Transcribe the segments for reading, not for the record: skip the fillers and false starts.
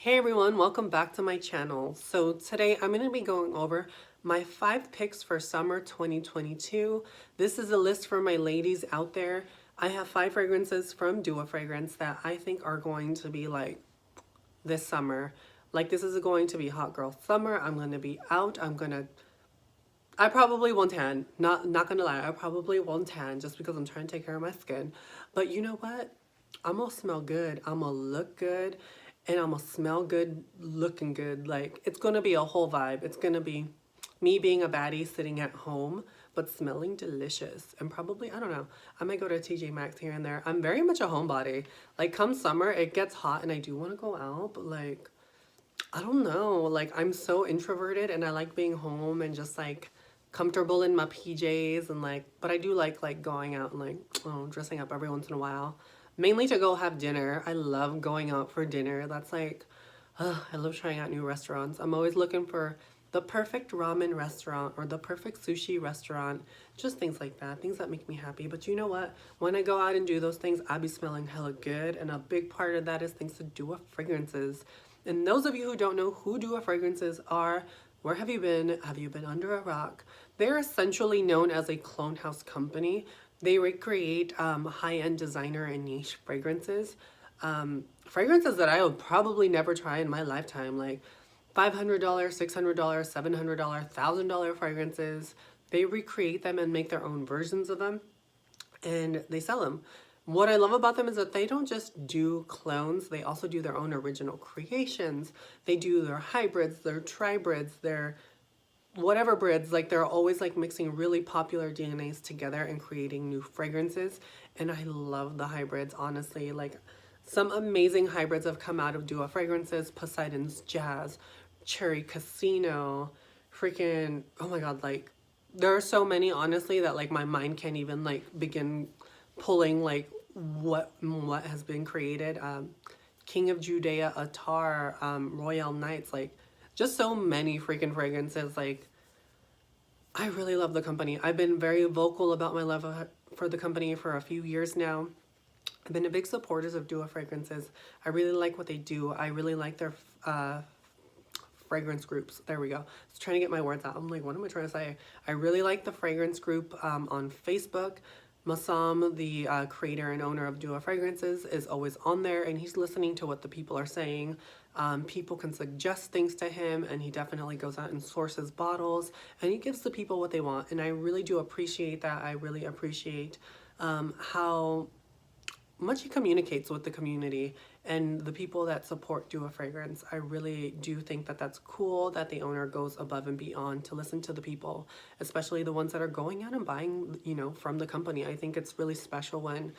Hey everyone, welcome back to my channel. So today I'm going to be going over my 5 picks for summer 2022. This is a list for my ladies out there. I have 5 fragrances from Dua Fragrance that I think are going to be like this summer. Like this is going to be hot girl summer. I'm going to be out. I probably won't tan. Not gonna lie, I probably won't tan just because I'm trying to take care of my skin. But you know what? I'm gonna smell good. I'm gonna look good, and I'm gonna smell good, looking good. Like it's gonna be a whole vibe. It's gonna be me being a baddie sitting at home, but smelling delicious. And probably, I don't know, I might go to TJ Maxx here and there. I'm very much a homebody. Like come summer, it gets hot and I do want to go out, but like I don't know. Like I'm so introverted and I like being home and just like comfortable in my PJs and like but I do like going out and like dressing up every once in a while. Mainly to go have dinner. I love going out for dinner. That's like I love trying out new restaurants. I'm always looking for the perfect ramen restaurant or the perfect sushi restaurant. Just things like that. Things that make me happy. But you know what? When I go out and do those things, I be smelling hella good. And a big part of that is thanks to Dua Fragrances. And those of you who don't know who Dua Fragrances are, where have you been? Have you been under a rock? They're essentially known as a clone house company. They recreate high-end designer and niche fragrances. Fragrances that I will probably never try in my lifetime, like $500, $600, $700, $1,000 fragrances. They recreate them and make their own versions of them and they sell them. What I love about them is that they don't just do clones, they also do their own original creations. They do their hybrids, their tribrids, their whatever breeds. Like they're always like mixing really popular DNAs together and creating new fragrances. And I love the hybrids, honestly. Like some amazing hybrids have come out of Dua Fragrances: Poseidon's Jazz, Cherry Casino, freaking, oh my god, like there are so many, honestly, that like my mind can't even like begin pulling like what has been created. King of Judea, Attar, Royal Knights, like just so many freaking fragrances. Like I really love the company. I've been very vocal about my love for the company for a few years now. I've been a big supporter of Dua Fragrances. I really like what they do. I really like their fragrance groups. There we go. I was trying to get my words out. I'm like, what am I trying to say? I really like the fragrance group on Facebook. Masam, the creator and owner of Dua Fragrances, is always on there and he's listening to what the people are saying. People can suggest things to him and he definitely goes out and sources bottles and he gives the people what they want. And I really do appreciate that. I really appreciate how much he communicates with the community and the people that support Dua Fragrance. I really do think that that's cool that the owner goes above and beyond to listen to the people, especially the ones that are going out and buying, you know, from the company. I think it's really special when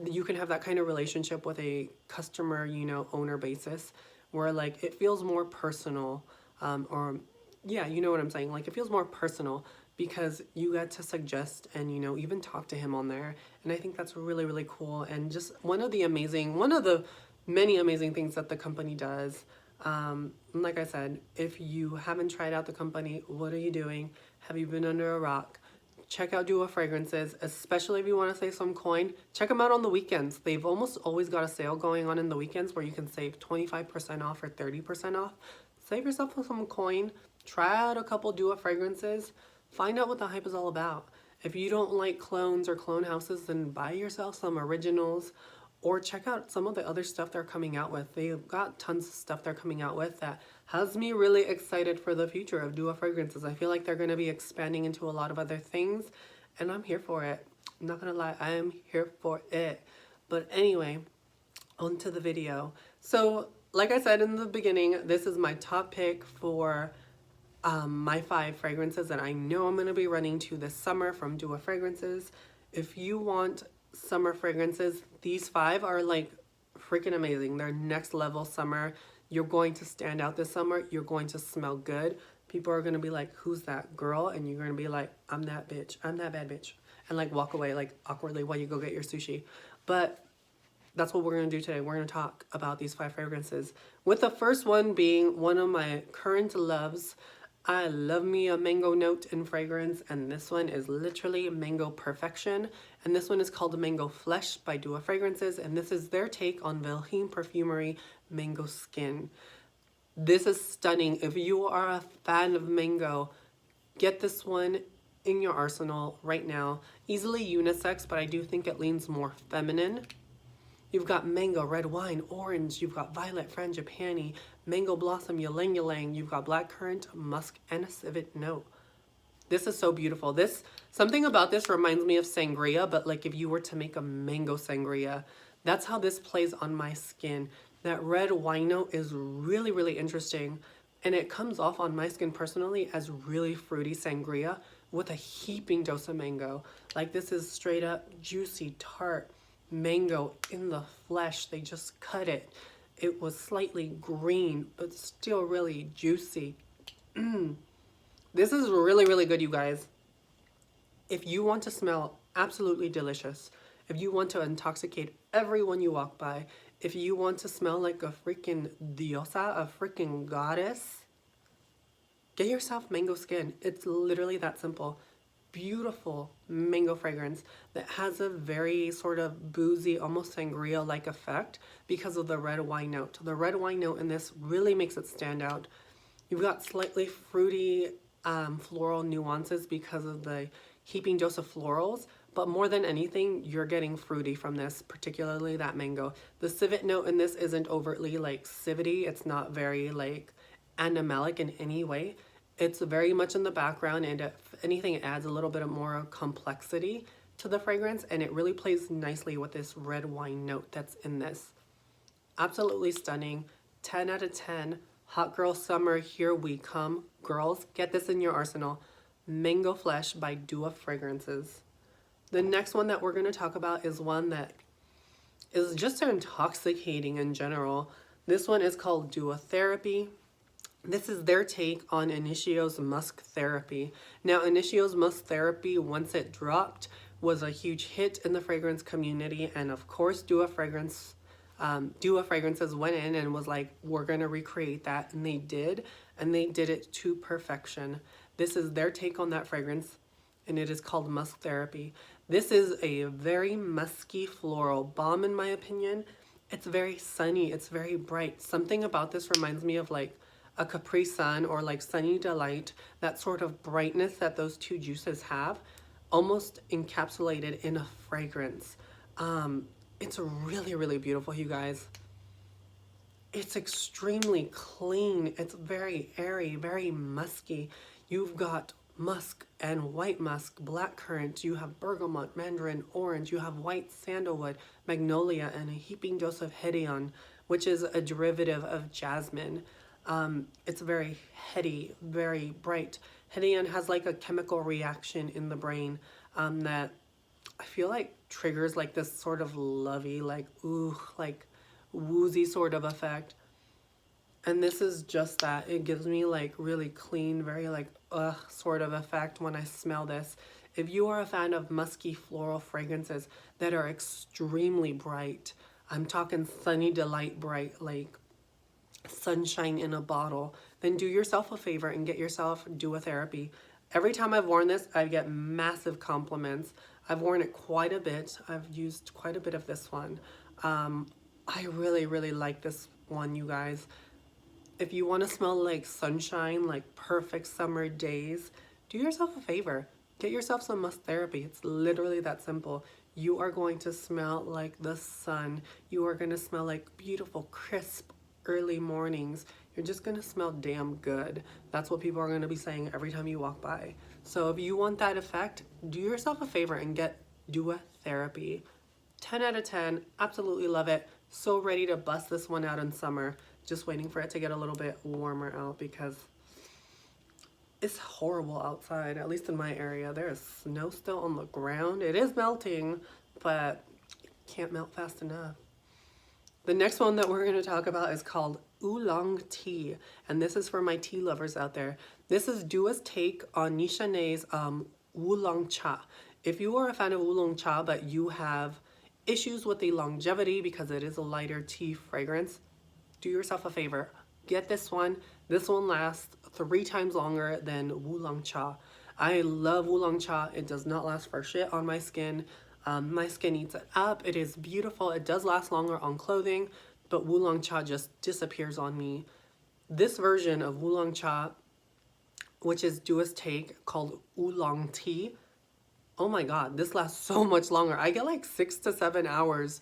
you can have that kind of relationship with a customer, you know, owner basis where like it feels more personal, or yeah, you know what I'm saying? Like it feels more personal because you get to suggest and, you know, even talk to him on there. And I think that's really, really cool. And just one of the many amazing things that the company does. Like I said, if you haven't tried out the company, what are you doing? Have you been under a rock? Check out Dua Fragrances, especially if you want to save some coin. Check them out on the weekends. They've almost always got a sale going on in the weekends where you can save 25% off or 30% off. Save yourself some coin. Try out a couple Dua Fragrances. Find out what the hype is all about. If you don't like clones or clone houses, then buy yourself some originals or check out some of the other stuff they're coming out with. They've got tons of stuff they're coming out with that has me really excited for the future of Dua Fragrances. I feel like they're going to be expanding into a lot of other things and I'm here for it. I'm not going to lie, I am here for it. But anyway, on to the video. So like I said in the beginning, this is my top pick for my 5 fragrances that I know I'm going to be running to this summer from Dua Fragrances. If you want summer fragrances, these 5 are like freaking amazing. They're next level summer. You're going to stand out this summer. You're going to smell good. People are going to be like, who's that girl? And you're going to be like, I'm that bitch. I'm that bad bitch. And like walk away like awkwardly while you go get your sushi. But that's what we're going to do today. We're going to talk about these 5 fragrances. With the first one being one of my current loves. I love me a mango note in fragrance, and this one is literally Mango Perfection. And this one is called Mango Flesh by Dua Fragrances, and this is their take on Velhine Perfumery Mango Skin. This is stunning. If you are a fan of mango, get this one in your arsenal right now. Easily unisex, but I do think it leans more feminine. You've got mango, red wine, orange. You've got violet, frangipani, mango blossom, ylang ylang. You've got blackcurrant, musk, and a civet note. This is so beautiful. Something about this reminds me of sangria, but like if you were to make a mango sangria, that's how this plays on my skin. That red wine note is really, really interesting. And it comes off on my skin personally as really fruity sangria with a heaping dose of mango. Like this is straight up juicy, tart mango in the flesh. They just cut it. It was slightly green, but still really juicy. This is really, really good, you guys. If you want to smell absolutely delicious, if you want to intoxicate everyone you walk by, if you want to smell like a freaking diosa, a freaking goddess, get yourself mango skin. It's literally that simple. Beautiful mango fragrance that has a very sort of boozy, almost sangria-like effect because of the red wine note. The red wine note in this really makes it stand out. You've got slightly fruity floral nuances because of the heaping dose of florals, but more than anything, you're getting fruity from this, particularly that mango. The civet note in this isn't overtly like civety. It's not very like animalic in any way. It's very much in the background, and if anything, it adds a little bit of more complexity to the fragrance, and it really plays nicely with this red wine note that's in this. Absolutely stunning. 10 out of 10. Hot Girl Summer, here we come. Girls, get this in your arsenal. Mango Flesh by Dua Fragrances. The next one that we're going to talk about is one that is just intoxicating in general. This one is called Dua Therapy. This is their take on Initio's Musk Therapy. Now, Initio's Musk Therapy, once it dropped, was a huge hit in the fragrance community, and of course, Dua Fragrances went in and was like, we're gonna recreate that, and they did it to perfection. This is their take on that fragrance, and it is called Musk Therapy. This is a very musky floral bomb, in my opinion. It's very sunny, it's very bright. Something about this reminds me of like a Capri Sun or like Sunny Delight, that sort of brightness that those two juices have, almost encapsulated in a fragrance. It's really, really beautiful, you guys. It's extremely clean. It's very airy, very musky. You've got musk and white musk, blackcurrant. You have bergamot, mandarin, orange. You have white sandalwood, magnolia, and a heaping dose of hedion, which is a derivative of jasmine. It's very heady, very bright. Hedion has like a chemical reaction in the brain that I feel like triggers like this sort of lovey, like ooh, like woozy sort of effect. And this is just that. It gives me like really clean, very like sort of effect when I smell this. If you are a fan of musky floral fragrances that are extremely bright, I'm talking Sunny Delight bright, like sunshine in a bottle, then do yourself a favor and get yourself Dua Therapy. Every time I've worn this, I get massive compliments. I've worn it quite a bit. I've used quite a bit of this one. I really, really like this one, you guys. If you want to smell like sunshine, like perfect summer days, do yourself a favor. Get yourself some Musk Therapy. It's literally that simple. You are going to smell like the sun. You are going to smell like beautiful, crisp, early mornings. You're just going to smell damn good. That's what people are going to be saying every time you walk by. So if you want that effect, do yourself a favor and get Dua Therapy. 10 out of 10. Absolutely love it. So ready to bust this one out in summer. Just waiting for it to get a little bit warmer out because it's horrible outside, at least in my area. There is snow still on the ground. It is melting, but it can't melt fast enough. The next one that we're going to talk about is called Oolong Tea, and this is for my tea lovers out there. This is Dua's take on Nishane's Oolong Cha. If you are a fan of Oolong Cha, but you have issues with the longevity because it is a lighter tea fragrance, do yourself a favor. Get this one. This one lasts 3 times longer than Oolong Cha. I love Oolong Cha. It does not last for shit on my skin. My skin eats it up. It is beautiful. It does last longer on clothing, but Oolong Cha just disappears on me. This version of oolong cha, which is Dua's take, called oolong tea. Oh my God, this lasts so much longer. I get like 6 to 7 hours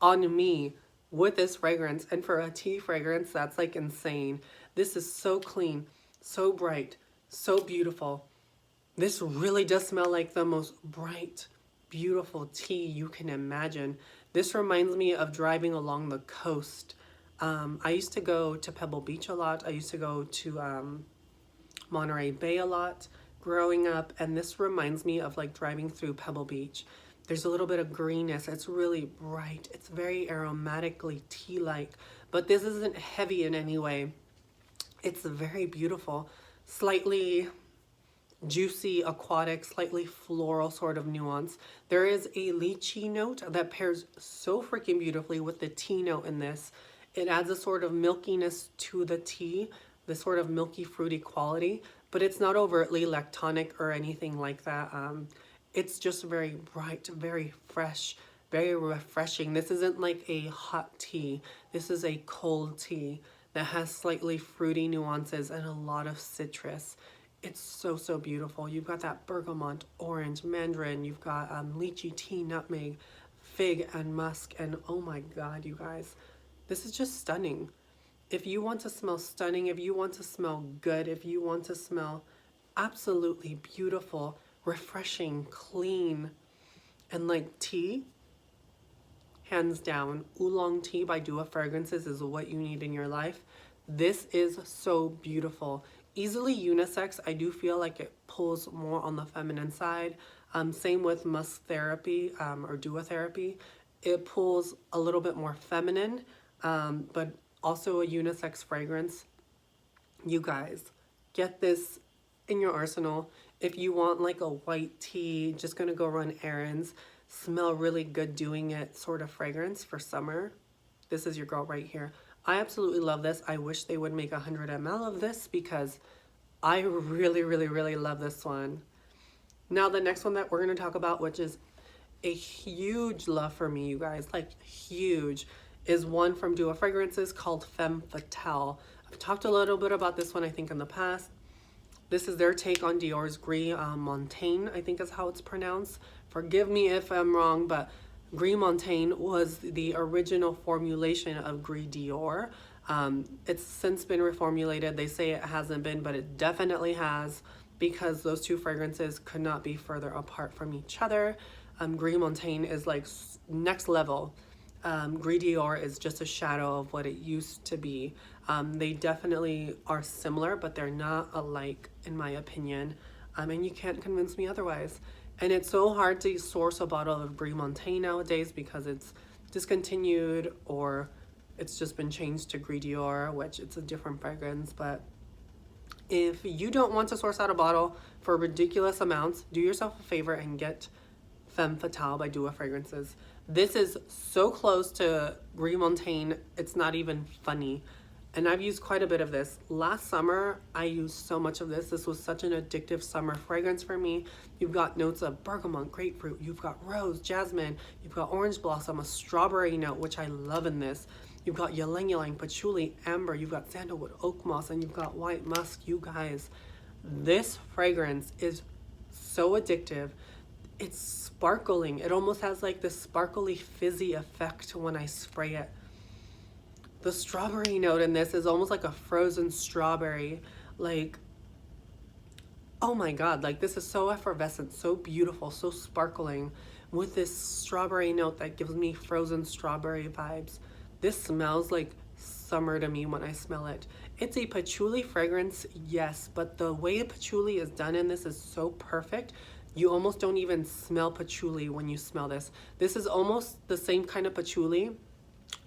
on me with this fragrance. And for a tea fragrance, that's like insane. This is so clean, so bright, so beautiful. This really does smell like the most bright, beautiful tea you can imagine. This reminds me of driving along the coast. I used to go to Pebble Beach a lot. I used to go to Monterey Bay a lot growing up, and this reminds me of like driving through Pebble Beach. There's a little bit of greenness. It's really bright. It's very aromatically tea-like, but this isn't heavy in any way. It's very beautiful, slightly juicy, aquatic, slightly floral sort of nuance. There is a lychee note that pairs so freaking beautifully with the tea note in this. It adds a sort of milkiness to the tea, the sort of milky fruity quality, but it's not overtly lactonic or anything like that. It's just very bright, very fresh, very refreshing. This isn't like a hot tea. This is a cold tea that has slightly fruity nuances and a lot of citrus. It's so, so beautiful. You've got that bergamot, orange, mandarin. You've got lychee, tea, nutmeg, fig, and musk. And oh my God, you guys, this is just stunning. If you want to smell stunning, if you want to smell good, if you want to smell absolutely beautiful, refreshing, clean, and like tea, hands down, oolong tea by Dua Fragrances is what you need in your life. This is so beautiful. Easily unisex. I do feel like it pulls more on the feminine side. Same with Musk Therapy or Dua Therapy. It pulls a little bit more feminine, but also a unisex fragrance. You guys, get this in your arsenal. If you want like a white tea, just gonna go run errands, smell really good doing it sort of fragrance for summer, this is your girl right here. I absolutely love this. I wish they would make 100 ml of this because I really, really, really love this one. Now the next one that we're gonna talk about, which is a huge love for me, you guys, like huge, is one from Dua Fragrances called Femme Fatale. I've talked a little bit about this one, I think, in the past. This is their take on Dior's Gris Montaigne, I think is how it's pronounced. Forgive me if I'm wrong, but Gris Montaigne was the original formulation of Gris Dior. It's since been reformulated. They say it hasn't been, but it definitely has, because those two fragrances could not be further apart from each other. Gris Montaigne is like next level. Gris Dior is just a shadow of what it used to be. They definitely are similar, but they're not alike in my opinion. And you can't convince me otherwise. And it's so hard to source a bottle of Gris Montaigne nowadays because it's discontinued or it's just been changed to Gris Dior, which it's a different fragrance. But if you don't want to source out a bottle for ridiculous amounts, do yourself a favor and get Femme Fatale by Dua Fragrances. This is so close to Gris Montaigne, it's not even funny. And I've used quite a bit of this. Last summer, I used so much of this. This was such an addictive summer fragrance for me. You've got notes of bergamot, grapefruit, you've got rose, jasmine, you've got orange blossom, a strawberry note, which I love in this. You've got ylang ylang, patchouli, amber, you've got sandalwood, oak moss, and you've got white musk. You guys, this fragrance is so addictive. It's sparkling. It almost has like this sparkly fizzy effect when I spray it. The strawberry note in this is almost like a frozen strawberry. Like, oh my God, like this is so effervescent, so beautiful, so sparkling with this strawberry note that gives me frozen strawberry vibes. This smells like summer to me when I smell it. It's a patchouli fragrance, yes, but the way patchouli is done in this is so perfect. You almost don't even smell patchouli when you smell this. This is almost the same kind of patchouli,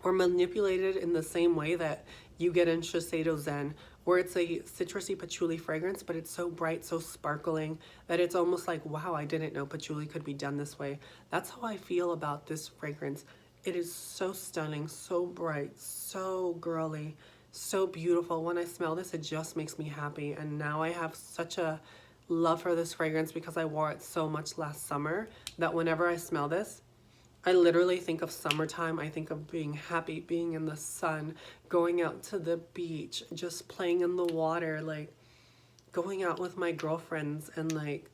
or manipulated in the same way that you get in Shiseido Zen, where it's a citrusy patchouli fragrance, but it's so bright, so sparkling, that it's almost like, wow, I didn't know patchouli could be done this way. That's how I feel about this fragrance. It is so stunning, so bright, so girly, so beautiful. When I smell this, it just makes me happy. And now I have such a love for this fragrance because I wore it so much last summer that whenever I smell this, I literally think of summertime. I think of being happy, being in the sun, going out to the beach, just playing in the water, like going out with my girlfriends, and like,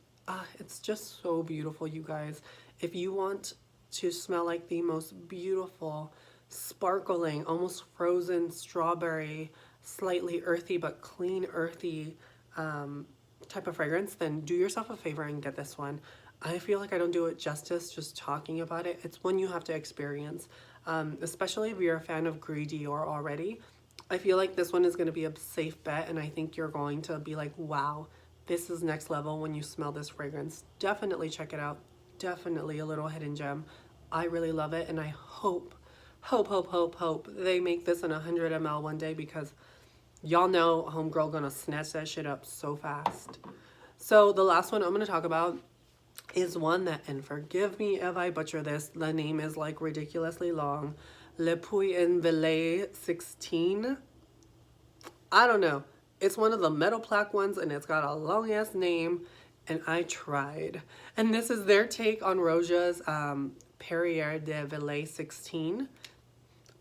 it's just so beautiful, you guys. If you want to smell like the most beautiful, sparkling, almost frozen strawberry, slightly earthy but clean earthy type of fragrance, then do yourself a favor and get this one. I feel like I don't do it justice just talking about it. It's one you have to experience, especially if you're a fan of Grey Dior already. I feel like this one is going to be a safe bet, and I think you're going to be like, wow, this is next level when you smell this fragrance. Definitely check it out. Definitely a little hidden gem. I really love it, and I hope they make this in 100 ml one day, because y'all know homegirl gonna snatch that shit up so fast. So the last one I'm gonna talk about is one that, and forgive me if I butcher this, the name is like ridiculously long. Le-Puy-En-Velay 16. I don't know. It's one of the metal plaque ones, and it's got a long ass name, and I tried. And this is their take on Roja's Perrier de Velay 16.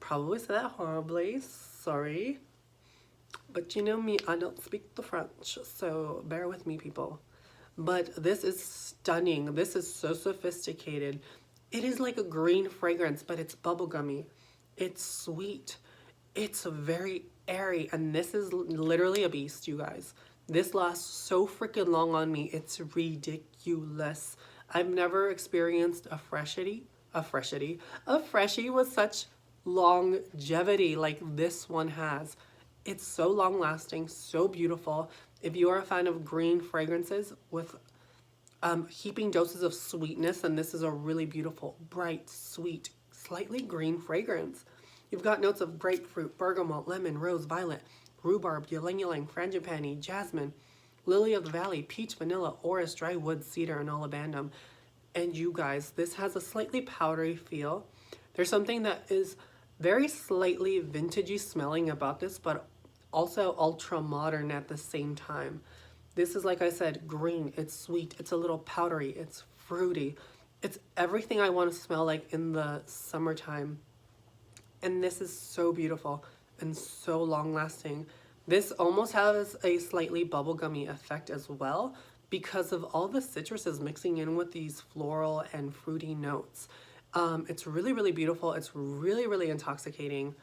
Probably said that horribly, sorry. But you know me, I don't speak the French, so bear with me, people. But this is stunning. This is so sophisticated. It is like a green fragrance, but it's bubblegummy. It's sweet. It's very airy, and this is literally a beast, you guys. This lasts so freaking long on me. It's ridiculous. I've never experienced a freshie with such longevity like this one has. It's so long lasting, so beautiful. If you are a fan of green fragrances with heaping doses of sweetness, and this is a really beautiful, bright, sweet, slightly green fragrance. You've got notes of grapefruit, bergamot, lemon, rose, violet, rhubarb, ylang-ylang, frangipani, jasmine, lily of the valley, peach, vanilla, orris, dry wood, cedar, and olivandum. And you guys, this has a slightly powdery feel. There's something that is very slightly vintagey smelling about this, but also ultra modern at the same time. This is, like I said, green, it's sweet, it's a little powdery, it's fruity. It's everything I want to smell like in the summertime. And this is so beautiful and so long lasting. This almost has a slightly bubblegummy effect as well, because of all the citruses mixing in with these floral and fruity notes. It's really, really beautiful. It's really, really intoxicating.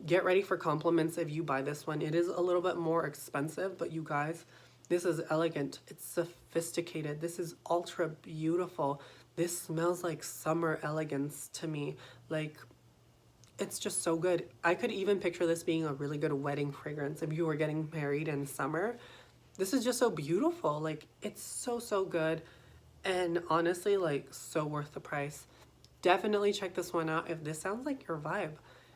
Get ready for compliments if you buy this one. It is a little bit more expensive, but you guys, this is elegant. It's sophisticated. This is ultra beautiful. This smells like summer elegance to me. Like, it's just so good. I could even picture this being a really good wedding fragrance if you were getting married in summer. This is just so beautiful. Like, it's so, so good. And honestly, like, so worth the price. Definitely check this one out if this sounds like your vibe.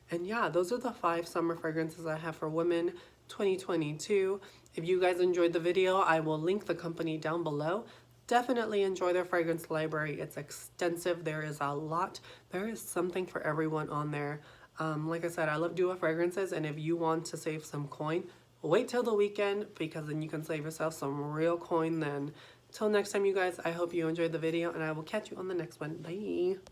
And yeah, those are the 5 summer fragrances I have for women 2022. If you guys enjoyed the video, I will link the company down below. Definitely enjoy their fragrance library. It's extensive. There is a lot. There is something for everyone on there. Like I said, I love Dua fragrances, and if you want to save some coin, wait till the weekend, because then you can save yourself some real coin then. Till next time, you guys, I hope you enjoyed the video, and I will catch you on the next one. Bye.